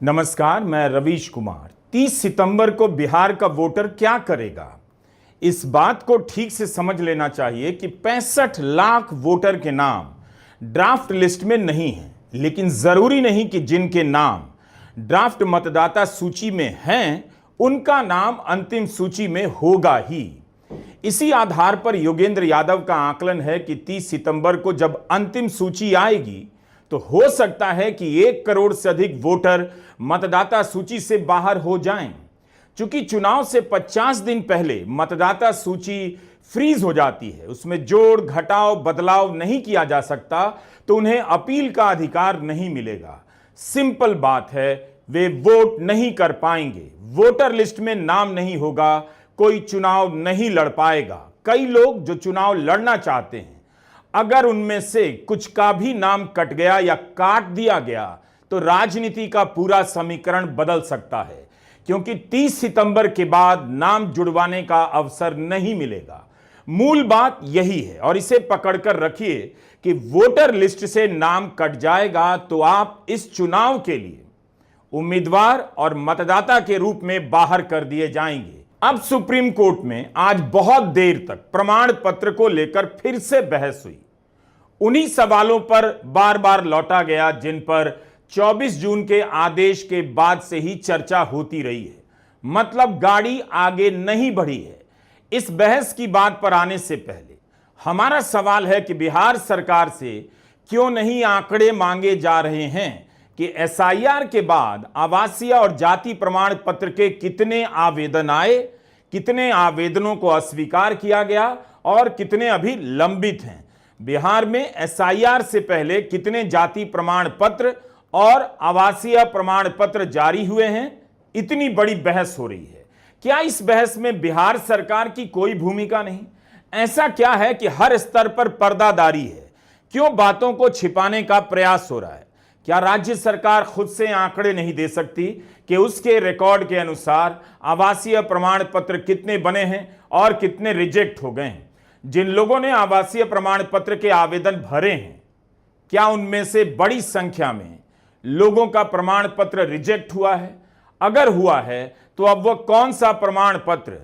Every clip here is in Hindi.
नमस्कार, मैं रवीश कुमार। 30 सितंबर को बिहार का वोटर क्या करेगा, इस बात को ठीक से समझ लेना चाहिए कि 65 लाख वोटर के नाम ड्राफ्ट लिस्ट में नहीं हैं, लेकिन जरूरी नहीं कि जिनके नाम ड्राफ्ट मतदाता सूची में हैं उनका नाम अंतिम सूची में होगा ही। इसी आधार पर योगेंद्र यादव का आकलन है कि 30 सितंबर को जब अंतिम सूची आएगी तो हो सकता है कि 1 करोड़ से अधिक वोटर मतदाता सूची से बाहर हो जाएं। चूंकि चुनाव से 50 दिन पहले मतदाता सूची फ्रीज हो जाती है, उसमें जोड़ घटाव बदलाव नहीं किया जा सकता, तो उन्हें अपील का अधिकार नहीं मिलेगा। सिंपल बात है, वे वोट नहीं कर पाएंगे, वोटर लिस्ट में नाम नहीं होगा, कोई चुनाव नहीं लड़ पाएगा। कई लोग जो चुनाव लड़ना चाहते हैं, अगर उनमें से कुछ का भी नाम कट गया या काट दिया गया तो राजनीति का पूरा समीकरण बदल सकता है, क्योंकि 30 सितंबर के बाद नाम जुड़वाने का अवसर नहीं मिलेगा। मूल बात यही है और इसे पकड़कर रखिए कि वोटर लिस्ट से नाम कट जाएगा तो आप इस चुनाव के लिए उम्मीदवार और मतदाता के रूप में बाहर कर दिए जाएंगे। अब सुप्रीम कोर्ट में आज बहुत देर तक प्रमाण पत्र को लेकर फिर से बहस हुई। उन्हीं सवालों पर बार बार लौटा गया जिन पर 24 जून के आदेश के बाद से ही चर्चा होती रही है। मतलब गाड़ी आगे नहीं बढ़ी है। इस बहस की बात पर आने से पहले हमारा सवाल है कि बिहार सरकार से क्यों नहीं आंकड़े मांगे जा रहे हैं कि एसआईआर के बाद आवासीय और जाति प्रमाण पत्र के कितने आवेदन आए, कितने आवेदनों को अस्वीकार किया गया और कितने अभी लंबित हैं। बिहार में एसआईआर से पहले कितने जाति प्रमाण पत्र और आवासीय प्रमाण पत्र जारी हुए हैं, इतनी बड़ी बहस हो रही है। क्या इस बहस में बिहार सरकार की कोई भूमिका नहीं? ऐसा क्या है कि हर स्तर पर पर्दादारी है? क्यों बातों को छिपाने का प्रयास हो रहा है? क्या राज्य सरकार खुद से आंकड़े नहीं दे सकती कि उसके रिकॉर्ड के अनुसार आवासीय प्रमाण पत्र कितने बने हैं और कितने रिजेक्ट हो गए हैं? जिन लोगों ने आवासीय प्रमाण पत्र के आवेदन भरे हैं, क्या उनमें से बड़ी संख्या में लोगों का प्रमाण पत्र रिजेक्ट हुआ है? अगर हुआ है तो अब वह कौन सा प्रमाण पत्र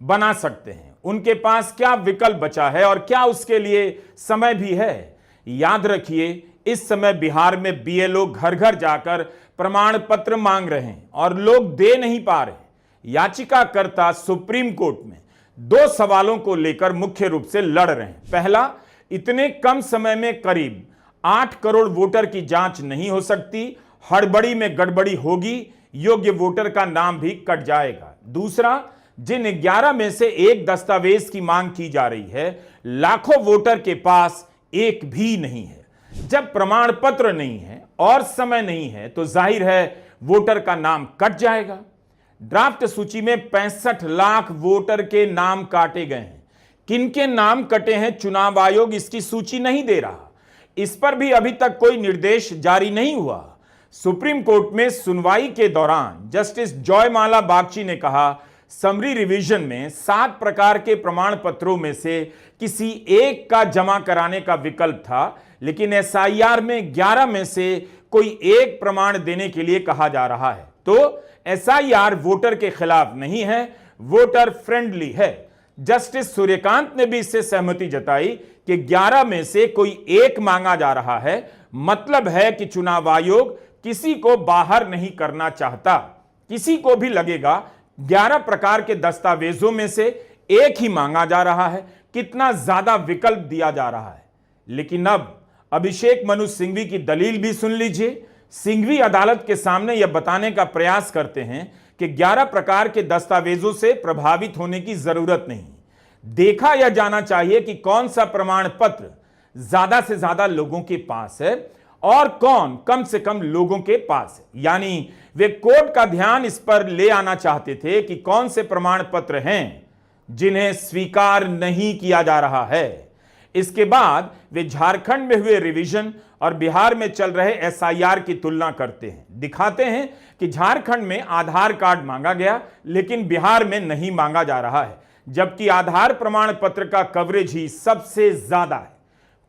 बना सकते हैं? उनके पास क्या विकल्प बचा है और क्या उसके लिए समय भी है? याद रखिए, इस समय बिहार में बीएलओ घर घर जाकर प्रमाण पत्र मांग रहे हैं और लोग दे नहीं पा रहे। याचिकाकर्ता सुप्रीम कोर्ट में 2 सवालों को लेकर मुख्य रूप से लड़ रहे हैं। पहला, इतने कम समय में करीब 8 करोड़ वोटर की जांच नहीं हो सकती, हड़बड़ी में गड़बड़ी होगी, योग्य वोटर का नाम भी कट जाएगा। दूसरा, जिन 11 में से एक दस्तावेज की मांग की जा रही है, लाखों वोटर के पास एक भी नहीं है। जब प्रमाण पत्र नहीं है और समय नहीं है तो जाहिर है वोटर का नाम कट जाएगा। ड्राफ्ट सूची में 65 लाख वोटर के नाम काटे गए हैं। किनके नाम कटे हैं चुनाव आयोग इसकी सूची नहीं दे रहा। इस पर भी अभी तक कोई निर्देश जारी नहीं हुआ। सुप्रीम कोर्ट में सुनवाई के दौरान जस्टिस जॉयमाला बागची ने कहा, समरी रिवीजन में 7 प्रकार के प्रमाण पत्रों में से किसी एक का जमा कराने का विकल्प था, लेकिन एसआईआर में 11 में से कोई एक प्रमाण देने के लिए कहा जा रहा है। तो एसआईआर वोटर के खिलाफ नहीं है, वोटर फ्रेंडली है। जस्टिस सूर्यकांत ने भी इससे सहमति जताई कि 11 में से कोई एक मांगा जा रहा है, मतलब है कि चुनाव आयोग किसी को बाहर नहीं करना चाहता। किसी को भी लगेगा 11 प्रकार के दस्तावेजों में से एक ही मांगा जा रहा है, कितना ज्यादा विकल्प दिया जा रहा है। लेकिन अब अभिषेक मनु सिंघवी की दलील भी सुन लीजिए। सिंघवी अदालत के सामने यह बताने का प्रयास करते हैं कि 11 प्रकार के दस्तावेजों से प्रभावित होने की जरूरत नहीं। देखा यह जाना चाहिए कि कौन सा प्रमाण पत्र ज्यादा से ज्यादा लोगों के पास है और कौन कम से कम लोगों के पास है। यानी वे कोर्ट का ध्यान इस पर ले आना चाहते थे कि कौन से प्रमाण पत्र हैं जिन्हें स्वीकार नहीं किया जा रहा है। इसके बाद वे झारखंड में हुए रिवीजन और बिहार में चल रहे एसआईआर की तुलना करते हैं। दिखाते हैं कि झारखंड में आधार कार्ड मांगा गया लेकिन बिहार में नहीं मांगा जा रहा है, जबकि आधार प्रमाण पत्र का कवरेज ही सबसे ज्यादा है।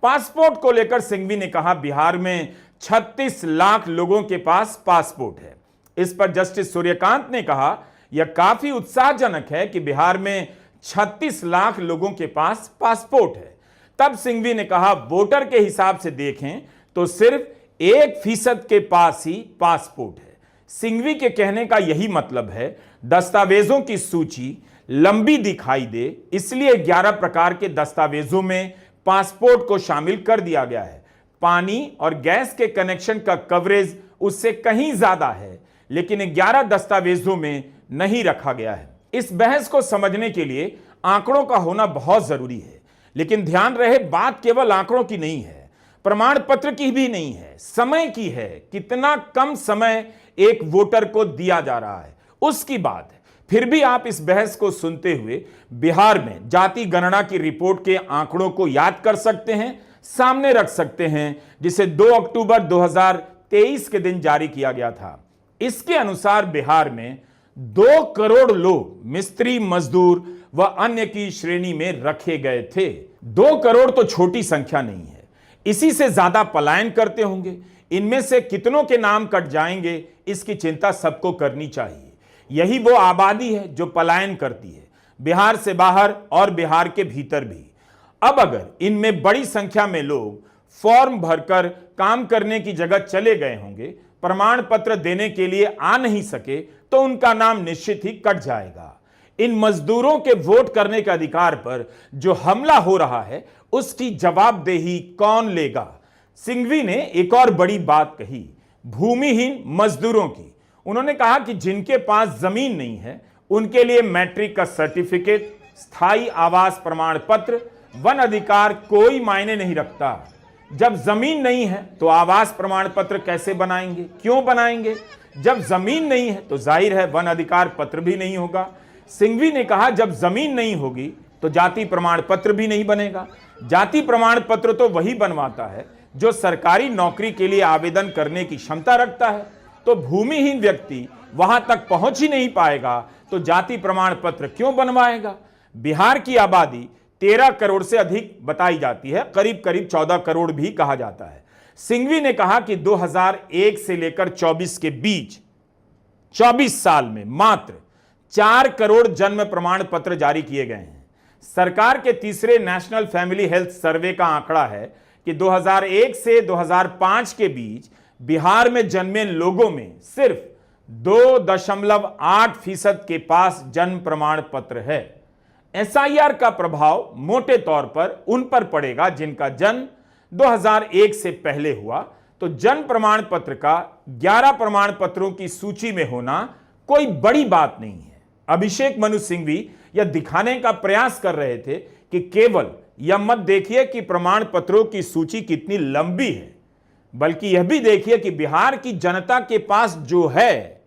पासपोर्ट को लेकर सिंघवी ने कहा, बिहार में 36 लाख लोगों के पास पासपोर्ट है। इस पर जस्टिस सूर्यकांत ने कहा, यह काफी उत्साहजनक है कि बिहार में 36 लाख लोगों के पास पासपोर्ट है। तब सिंघवी ने कहा, वोटर के हिसाब से देखें तो सिर्फ 1% के पास ही पासपोर्ट है। सिंघवी के कहने का यही मतलब है, दस्तावेजों की सूची लंबी दिखाई दे, इसलिए 11 प्रकार के दस्तावेजों में पासपोर्ट को शामिल कर दिया गया है। पानी और गैस के कनेक्शन का कवरेज उससे कहीं ज्यादा है, लेकिन 11 दस्तावेजों में नहीं रखा गया है। इस बहस को समझने के लिए आंकड़ों का होना बहुत जरूरी है, लेकिन ध्यान रहे, बात केवल आंकड़ों की नहीं है, प्रमाण पत्र की भी नहीं है, समय की है। कितना कम समय एक वोटर को दिया जा रहा है उसकी बात है। फिर भी आप इस बहस को सुनते हुए बिहार में जाति गणना की रिपोर्ट के आंकड़ों को याद कर सकते हैं, सामने रख सकते हैं, जिसे 2 अक्टूबर 2023 के दिन जारी किया गया था। इसके अनुसार बिहार में 2 करोड़ लोग मिस्त्री, मजदूर व अन्य की श्रेणी में रखे गए थे। 2 करोड़ तो छोटी संख्या नहीं है, इसी से ज्यादा पलायन करते होंगे। इनमें से कितनों के नाम कट जाएंगे, इसकी चिंता सबको करनी चाहिए। यही वो आबादी है जो पलायन करती है, बिहार से बाहर और बिहार के भीतर भी। अब अगर इनमें बड़ी संख्या में लोग फॉर्म भरकर काम करने की जगह चले गए होंगे, प्रमाण पत्र देने के लिए आ नहीं सके, तो उनका नाम निश्चित ही कट जाएगा। इन मजदूरों के वोट करने के अधिकार पर जो हमला हो रहा है, उसकी जवाबदेही कौन लेगा? सिंघवी ने एक और बड़ी बात कही, भूमिहीन मजदूरों की। उन्होंने कहा कि जिनके पास जमीन नहीं है, उनके लिए मैट्रिक का सर्टिफिकेट, स्थायी आवास प्रमाण पत्र, वन अधिकार कोई मायने नहीं रखता। जब जमीन नहीं है तो आवास प्रमाण पत्र कैसे बनाएंगे? क्यों बनाएंगे? जब जमीन नहीं है तो जाहिर है वन अधिकार पत्र भी नहीं होगा। सिंघवी ने कहा, जब जमीन नहीं होगी तो जाति प्रमाण पत्र भी नहीं बनेगा। जाति प्रमाण पत्र तो वही बनवाता है जो सरकारी नौकरी के लिए आवेदन करने की क्षमता रखता है। तो भूमिहीन व्यक्ति वहां तक पहुंच ही नहीं पाएगा, तो जाति प्रमाण पत्र क्यों बनवाएगा? बिहार की आबादी 13 करोड़ से अधिक बताई जाती है, करीब करीब 14 करोड़ भी कहा जाता है। सिंघवी ने कहा कि 2001 से लेकर 24 के बीच 24 साल में मात्र 4 करोड़ जन्म प्रमाण पत्र जारी किए गए हैं। सरकार के तीसरे नेशनल फैमिली हेल्थ सर्वे का आंकड़ा है कि 2001 से 2005 के बीच बिहार में जन्मे लोगों में सिर्फ 2.8% के पास जन्म प्रमाण पत्र है। एसआईआर का प्रभाव मोटे तौर पर उन पर पड़ेगा जिनका जन्म 2001 से पहले हुआ। तो जन्म प्रमाण पत्र का 11 प्रमाण पत्रों की सूची में होना कोई बड़ी बात नहीं है। अभिषेक मनु सिंघवी यह दिखाने का प्रयास कर रहे थे कि केवल यह मत देखिए कि प्रमाण पत्रों की सूची कितनी लंबी है, बल्कि यह भी देखिए कि बिहार की जनता के पास जो है,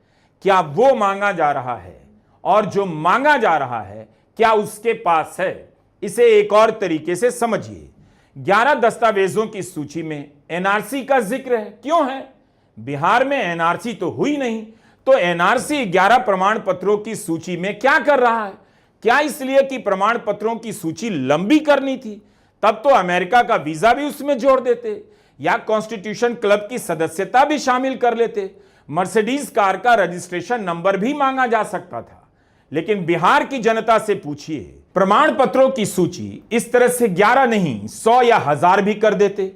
क्या वो मांगा जा रहा है, और जो मांगा जा रहा है क्या उसके पास है। इसे एक और तरीके से समझिए, 11 दस्तावेजों की सूची में एनआरसी का जिक्र है। क्यों है? बिहार में एनआरसी तो हुई नहीं, तो एनआरसी 11 प्रमाण पत्रों की सूची में क्या कर रहा है? क्या इसलिए कि प्रमाण पत्रों की सूची लंबी करनी थी? तब तो अमेरिका का वीजा भी उसमें जोड़ देते, या कॉन्स्टिट्यूशन क्लब की सदस्यता भी शामिल कर लेते। मर्सिडीज कार का रजिस्ट्रेशन नंबर भी मांगा जा सकता था। लेकिन बिहार की जनता से पूछिए, प्रमाण पत्रों की सूची इस तरह से 11 नहीं 100 या 1000 भी कर देते।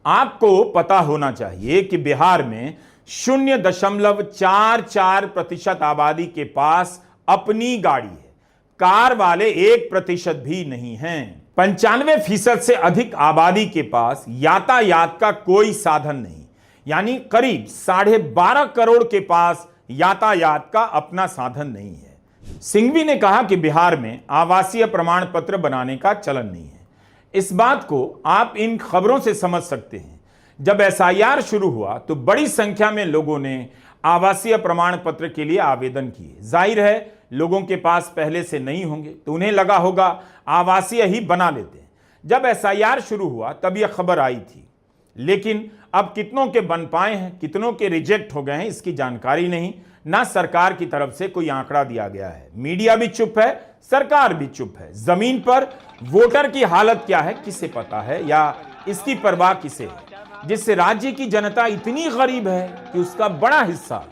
आपको पता होना चाहिए कि बिहार में 0.44% आबादी के पास अपनी गाड़ी है, कार वाले 1% भी नहीं हैं। 95% से अधिक आबादी के पास यातायात का कोई साधन नहीं, यानी करीब 12.5 करोड़ के पास यातायात का अपना साधन नहीं है। सिंघवी ने कहा कि बिहार में आवासीय प्रमाण पत्र बनाने का चलन नहीं है। इस बात को आप इन खबरों से समझ सकते हैं। जब एसआईआर शुरू हुआ तो बड़ी संख्या में लोगों ने आवासीय प्रमाण पत्र के लिए आवेदन किए। जाहिर है लोगों के पास पहले से नहीं होंगे, तो उन्हें लगा होगा आवासीय ही बना लेते हैं। जब एसआईआर शुरू हुआ तब यह खबर आई थी, लेकिन अब कितनों के बन पाए हैं, कितनों के रिजेक्ट हो गए हैं, इसकी जानकारी नहीं। ना सरकार की तरफ से कोई आंकड़ा दिया गया है। मीडिया भी चुप है, सरकार भी चुप है। जमीन पर वोटर की हालत क्या है किसे पता है, या इसकी परवाह किसे है, जिससे राज्य की जनता इतनी गरीब है कि उसका बड़ा हिस्सा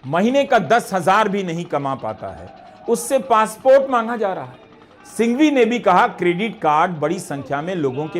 महीने का 10,000 भी नहीं कमा पाता है, उससे पासपोर्ट मांगा जा रहा है। सिंघवी ने भी कहा क्रेडिट कार्ड बड़ी संख्या में लोगों के